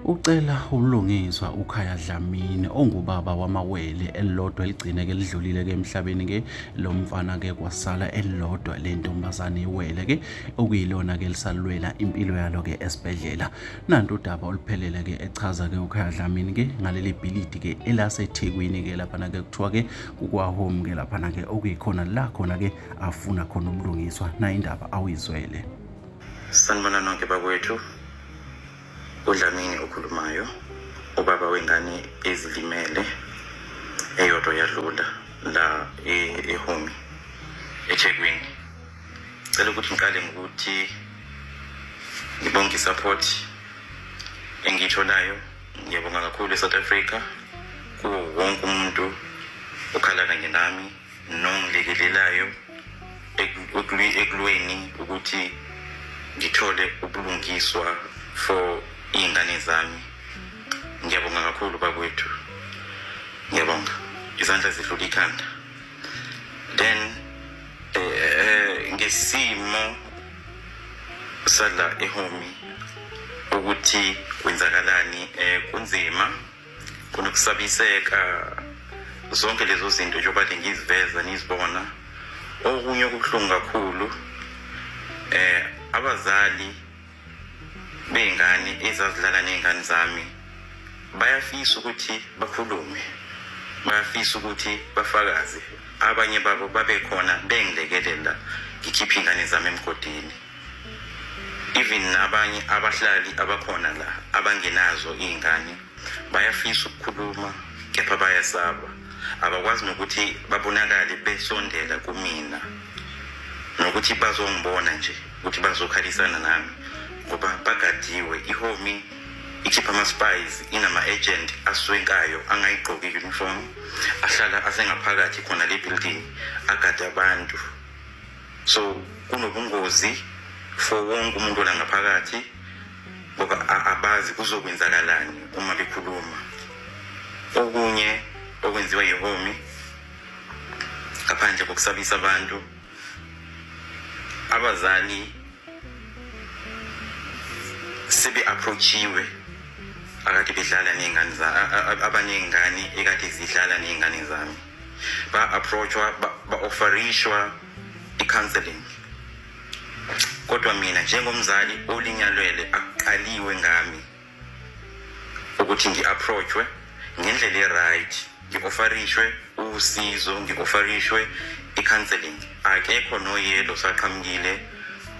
Ucela ubulungiswa uKhaya Dlamini ongubaba wamawele elilodwa eligcine-ke lidlulile-ke emhlabeni-ke lo mfana-ke kwasala elilodwa lentombazane iwele-ke okuyilona-ke lisalwela impilo yalo-ke esibhedlela. Nanti udaba oluphelele-ke echaza-ke uKhaya Dlamini-ke ngaleli bhilidi-ke elaseThekwini-ke laphana-ke kuthiwa-ke kukwahome-ke laphana-ke okuyikhona la khona-ke afuna khona ubulungiswa na indaba awuyizwele. Sanibona nonke bakwethu. uDlamini okhulumayo, ubaba wengane ezilimele eyodwa yadlula la eHome eThekwini. Cela ukuthi ngiqale ngokuthi ngibonge support engitholayo. Ngiyabonga kakhulu eSouth Africa kuwo wonke umuntu okhala kanye nami nongilekelelayo ekulweni ukuthi ngithole ubulungiswa for ingane zami. Ngiyabonga kakhulu bakwethu. Ngiyabonga. Izandla zidlula ikhanda. Then ngesimo sala eHome ukuthi kwenzakalani, kunzima, kunokusabiseka, zonke lezo zinto njengoba ngiziveza nizibona. Okunye okubuhlungu kakhulu, abazali bengane ezazidlala nezingane zami bayafisa ukuthi bakhulume, bayafisa ukuthi bafakaze, abanye babo babe khona bengilekelela ngikhiphe ingane zami emgodini. Even abanye abahlali abakhona la abangenazo izingane bayafisa ukukhuluma kepha bayasaba, abakwazi nokuthi babonakale besondela kumina nokuthi bazongibona nje ukuthi bazokhalisana nami ngoba bagadiwe. iHome ikhipha ama-spies, inama-agent aswenkayo angayigqoki uniform, ahlala asengaphakathi khona le building agade abantu. So kunobungozi for wonke umuntu la ngaphakathi ngoba abazi kuzokwenzakalani uma bekhuluma. Okunye okwenziwa iHome ngaphandle kokusabisa abantu, abazali sebe-approachiwe akade bedlala nezingane abanye izingane ekade zidlala nezingane zami, ba-approachwa, ba-offerishwa i-counseling. Kodwa mina njengomzali olinyalwele aqaliwe ngami ukuthi ngi-approachwe ngendlela e-right, ngi-offerishwe usizo, ngi-offerishwe i-counseling. Akekho noyedwa osaqhamukile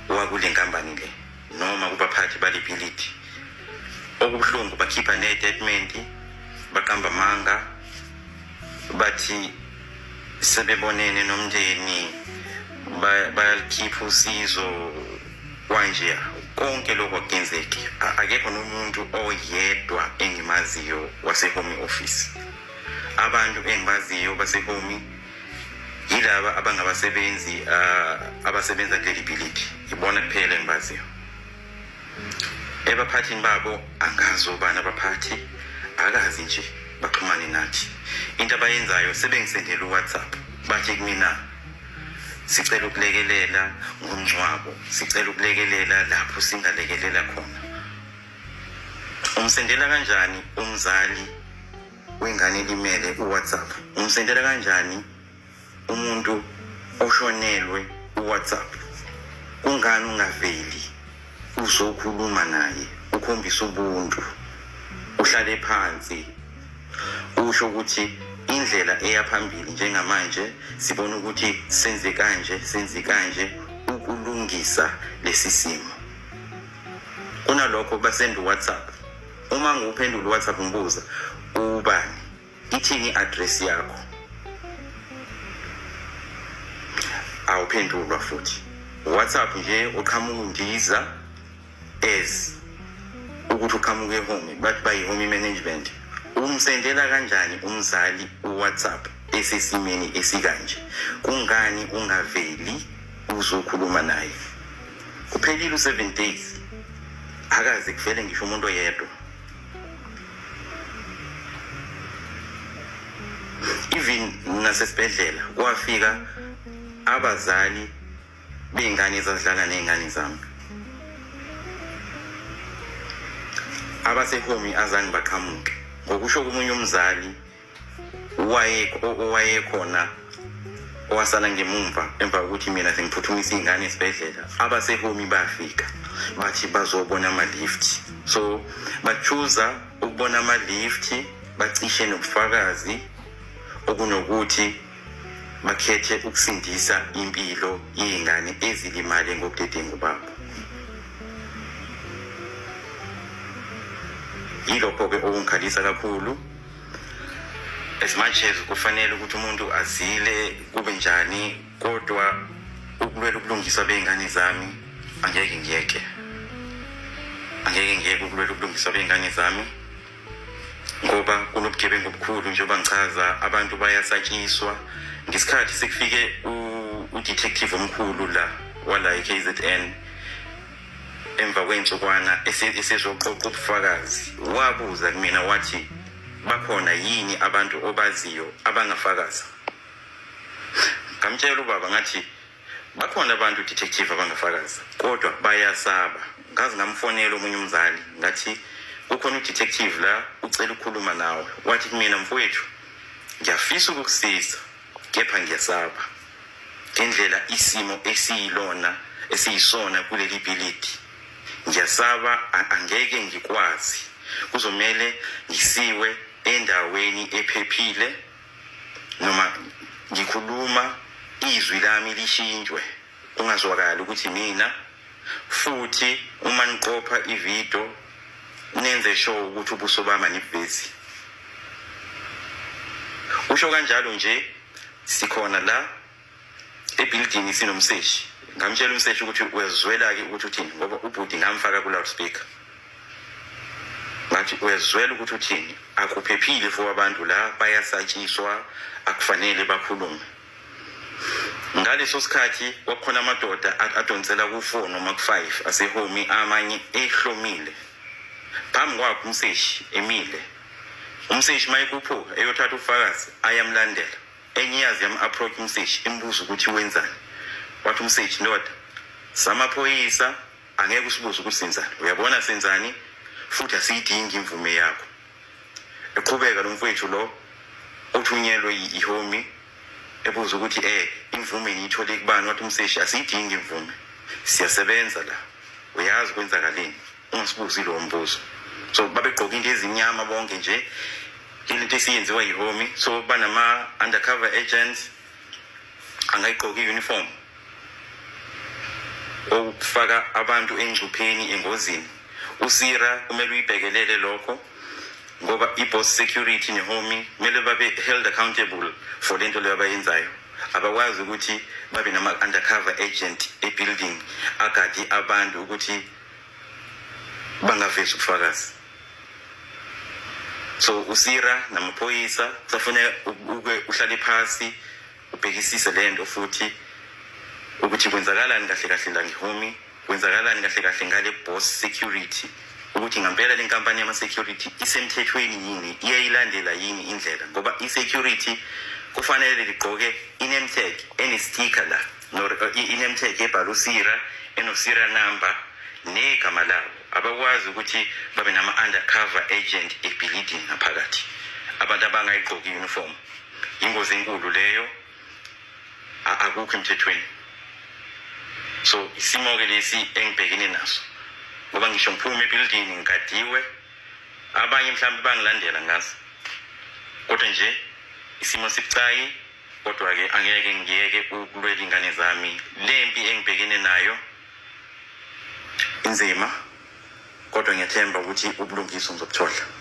wakule nkampani le noma kubaphathi bale bhilidi. Okubuhlungu bakhipha ne-statement, baqamba amanga bathi sebebonene nomndeni bayalikhipha usizo kanje. Konke lokho akenzeki. Akekho nomuntu oyedwa engimaziyo waseHome office. Abantu engimaziyo baseHome yilaba abangabasebenzi abasebenza kuleli bhilidi, ibona kuphela engibaziyo. Ebaphathini babo angazi obani abaphathi, akazi nje baxhumane nathi. Into abayenzayo sebengisendela uWhatsApp bathi kumina sicela ukulekelela ngomncwabo, sicela ukulekelela lapho singalekelela khona. Umsendela kanjani umzali wengane elimele uWhatsApp? Umsendela kanjani umuntu oshonelwe uWhatsApp? Kungani ungaveli uzokhuluma naye, ukhombisa ubuntu, uhlale phansi, usho ukuthi indlela eyaphambili njengamanje sibona ukuthi senze kanje ukulungisa lesi simo. Kunalokho basenda uWhatsApp. Uma nguphendula uWhatsApp ngibuza ubani, ithini i-address yakho, awuphendulwa futhi. uWhatsApp nje uqhamuka undiza ukuthi uqhamuke eHome, bathi bayi-Home management. Umsendela kanjani umzali uWhatsApp esesimeni esikanje? Kungani ungaveli uzokhuluma naye? Kuphelile u7 days akaze kuvele ngisho umuntu oyedwa. Even nasesibhedlela kwafika abazali bey'ngane ezazidlala nezingane zami. abasehome azange baqhamuke. Ngokusho komunye umzali owayekhona owasala ngemumva emva kokuthi mina sengiphuthumise izingane esibhedlela, abasehome bafika bathi bazobona ama-lift. So bachuza ukubona ama-lift, bacishe nobufakazi okunokuthi bakhethe ukusindisa impilo yezingane ezilimale ngobudedengu babo. Yilokho-ke okungikhalisa kakhulu. As much as kufanele ukuthi umuntu azile kube njani, kodwa ukulwela ukulungiswa bey'ngane zami angeke ngiyeke ukulwela ukulungiswa bey'ngane zami, ngoba kunobugebengu obukhulu njengoba ngichaza. Abantu bayasatshiswa. Ngesikhathi sekufike u-detective omkhulu wala e-KZN emva kwey'nsukwana esezoqoqa ubufakazi, wabuza kumina wathi bakhona yini abantu obaziyo abangafakaza. Ngamtshela ubaba ngathi bakhona abantu detective abangafakaza kodwa bayasaba. Ngaze ngamfonela omunye umzali ngathi kukhona u-detective la ucela ukukhuluma nawe. Wathi kumina, mfowethu, ngiyafisa ukukusiza kepha ngiyasaba ngendlela isimo esiyisona kuleli bhilidi. Ngiyasaba, angeke ngikwazi. Kuzomele ngisiwe endaweni ephephile, noma ngikhuluma izwi lami lishintshwe kungazwakala ukuthi mina. Futhi uma niqopha ivideo nenze sure ukuthi ubuso bami nibuvezi. Usho kanjalo nje sikhona la ebuilding sinomseshi. Ngamtshela umseshi ukuthi uyazwela-ke ukuthi uthini, ngoba ubhuti ngamfaka ku-loudspeaker. Ngathi uyazwela ukuthi uthini, akuphephile for abantu la, bayasatshiswa, akufanele bakhulume. Ngaleso sikhathi kwakhona amadoda adonsela ku-4 noma ku-5 asehome, amanye ehlomile phambi kwakhe umseshi emile. Umseshi mayekuphuka eyothatha ubufakazi ayamlandela. Enye yazi yam-approach umseshi imbuza ukuthi wenzani. Wathi umseshi, ndoda, samaphoyisa angeke usibuze ukuthi senzani, uyabona senzani, futhi asiyidingi imvume yakho. Eqhubeka lo mfowethu lo othunyelwe ihome ebuza ukuthi imvume niyithole kubani. Wathi umseshi, asiyidingi imvume, siyasebenza la, uyazi kwenzakaleni, ungasibuzi lo mbuzo. So babegqoka into ezimnyama bonke nje, into esiyenziwa ihome. So banama undercover agents angayigqoka i-uniform okufaka abantu engcupheni, engozini. USira kumele uyibhekelele lokho, ngoba i-boss security nehome kumele babe held accountable for lento leyo abayenzayo. Abakwazi ukuthi babe nama-undercover agent e-building agadi abantu ukuthi bangavezi ubufakazi. So uSira namaphoyisa kusafuneka uhlale phasi ubhekisise lento futhi ukuthi kwenzakalani kahle kahle la ngihome, kwenzakalani kahle kahle ngale boss security, ukuthi ngampela le nkampani yama-security isemthethweni yini, iyayilandela yini indlela. Ngoba i-security kufanele ligqoke i-name tag ene-sticker la, i-name tag ebhala uSira, eno-Sira number negama labo. Abakwazi ukuthi babe nama-undercover agent ebhilidini ngaphakathi, abantu abangayigqoki i-uniform. Ingozi enkulu leyo, akukho emthethweni. So isimo-ke lesi engibhekene naso, ngoba ngisho ngiphume ebuilding ngigadiwe, abanye mhlawumbe bangilandela ngazi, kodwa nje isimo sibucayi. Kodwa-ke angeke ngiyeke ukulwela ingane zami. Le mpi engibhekene nayo inzima, kodwa ngiyathemba ukuthi ubulungiswa ngizobuthola.